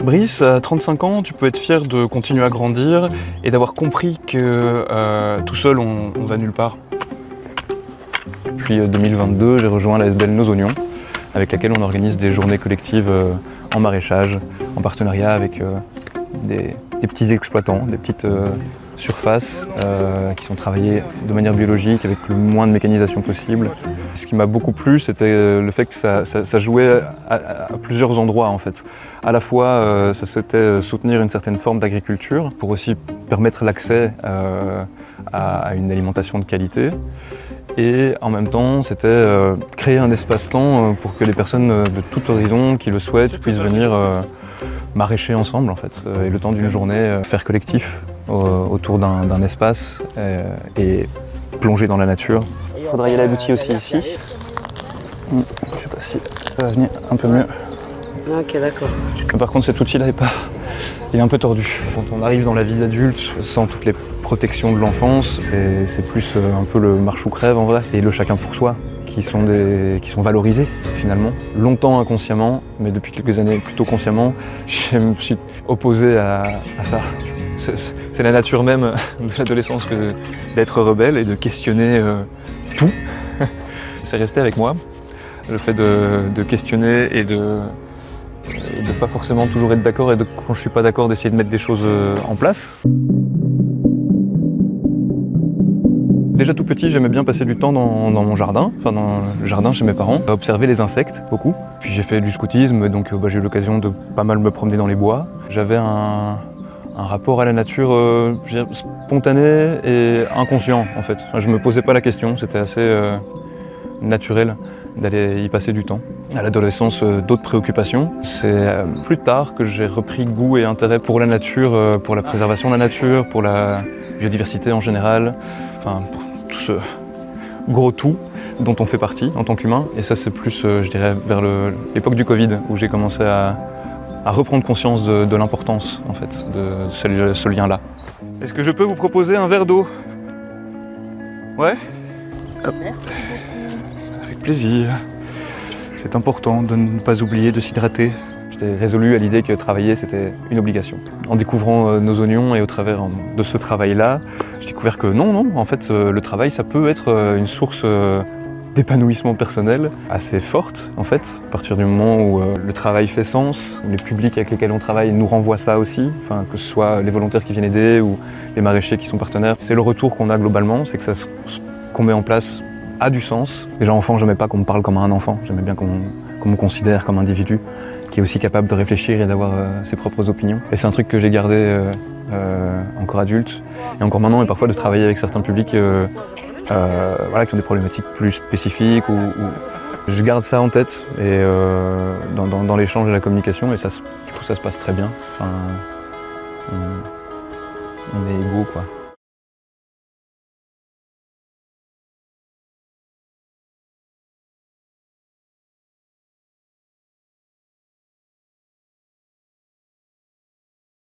Brice, à 35 ans, tu peux être fier de continuer à grandir et d'avoir compris que tout seul, on va nulle part. Depuis 2022, j'ai rejoint la SBL Nos Oignons, avec laquelle on organise des journées collectives en maraîchage, en partenariat avec des petits exploitants, des petites surfaces qui sont travaillées de manière biologique, avec le moins de mécanisation possible. Ce qui m'a beaucoup plu, c'était le fait que ça jouait à plusieurs endroits en fait. À la fois, ça c'était soutenir une certaine forme d'agriculture, pour aussi permettre l'accès à une alimentation de qualité. Et en même temps, c'était créer un espace-temps pour que les personnes de tout horizon qui le souhaitent puissent venir maraîcher ensemble en fait. Et le temps d'une journée, faire collectif autour d'un espace et plonger dans la nature. Il faudrait y aller aboutir aussi ici. Je sais pas si ça va venir un peu mieux. Ok, d'accord. Par contre, cet outil-là il est un peu tordu. Quand on arrive dans la vie d'adulte, sans toutes les protections de l'enfance, c'est plus un peu le marche ou crève en vrai, et le chacun pour soi, qui sont valorisés finalement. Longtemps inconsciemment, mais depuis quelques années plutôt consciemment, je me suis opposé à ça. C'est la nature même de l'adolescence d'être rebelle et de questionner tout. C'est resté avec moi, le fait de questionner et de pas forcément toujours être d'accord et quand je suis pas d'accord d'essayer de mettre des choses en place. Déjà tout petit, j'aimais bien passer du temps dans mon jardin, enfin dans le jardin chez mes parents, à observer les insectes, beaucoup. Puis j'ai fait du scoutisme, donc j'ai eu l'occasion de pas mal me promener dans les bois. J'avais un rapport à la nature spontané et inconscient en fait. Enfin, je me posais pas la question, c'était assez naturel d'aller y passer du temps. À l'adolescence, d'autres préoccupations. C'est plus tard que j'ai repris goût et intérêt pour la nature, pour la préservation de la nature, pour la biodiversité en général, enfin pour tout ce gros tout dont on fait partie en tant qu'humain. Et ça c'est plus, je dirais, vers l'époque du Covid, où j'ai commencé à reprendre conscience de l'importance en fait, de ce lien-là. Est-ce que je peux vous proposer un verre d'eau? Ouais? Merci. Avec plaisir. C'est important de ne pas oublier de s'hydrater. J'étais résolu à l'idée que travailler c'était une obligation. En découvrant Nos Oignons et au travers de ce travail-là, j'ai découvert que non, en fait le travail ça peut être une source d'épanouissement personnel assez forte en fait, à partir du moment où le travail fait sens, les publics avec lesquels on travaille nous renvoient ça aussi, enfin, que ce soit les volontaires qui viennent aider ou les maraîchers qui sont partenaires. C'est le retour qu'on a globalement, c'est que ce qu'on met en place a du sens. Déjà enfant, j'aimais pas qu'on me parle comme un enfant, j'aimais bien qu'on me considère comme individu, qui est aussi capable de réfléchir et d'avoir ses propres opinions. Et c'est un truc que j'ai gardé encore adulte, et encore maintenant, et parfois de travailler avec certains publics voilà, qui ont des problématiques plus spécifiques. Ou je garde ça en tête et dans l'échange et la communication, et ça, du coup ça se passe très bien. Enfin, on est égaux quoi.